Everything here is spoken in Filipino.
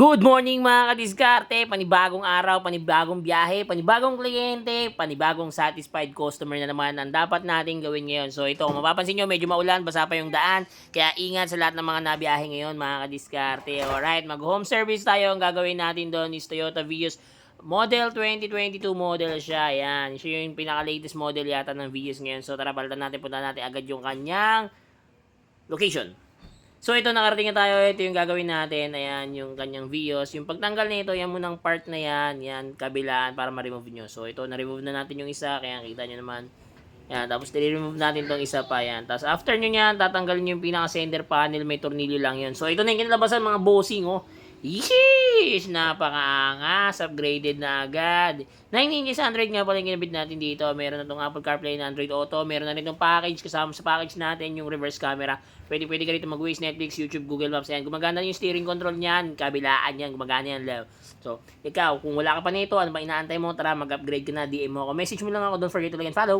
Good morning mga kadiskarte, panibagong araw, panibagong biyahe, panibagong kliyente, panibagong satisfied customer na naman ang dapat nating gawin ngayon. So ito, kung mapapansin nyo, medyo maulan, basa pa yung daan, kaya ingat sa lahat ng mga nabiyahe ngayon mga kadiskarte. Alright, mag-home service tayo, ang gagawin natin doon is Toyota Vios Model 2022 model siya. Yan, siya yung pinaka-latest model yata ng Vios ngayon. So tara, palitan natin, punta natin agad yung kanyang location. So ito, nakarating na tayo. Ito yung gagawin natin. Ayan, yung kanyang Vios. Yung pagtanggal nito, yan munang part na yan. Yan, kabilaan para ma-remove nyo. So ito, na-remove na natin yung isa. Kaya kita nyo naman. Yan, tapos i-remove natin tong isa pa. Yan. Tapos after nyo yan, tatanggalin nyo yung pinaka-sender panel. May tornilyo lang yun. So ito na yung kinalabasan mga bossing, oh. Yeesh! Napakaangas. Upgraded na agad. 9600 nga pala yung kinabit natin dito. Meron na itong Apple CarPlay na Android Auto. Meron na rin itong package. Kasama sa package natin yung reverse camera. Pwede ka rito mag-Waze, Netflix, YouTube, Google Maps. Ayan. Gumagana yung steering control niyan. Kabilaan yan. Gumagana yan. So, ikaw, kung wala ka pa nito, ano ba inaantay mo? Tara, mag-upgrade ka na. DM mo ako. Message mo lang ako. Don't forget to like and follow.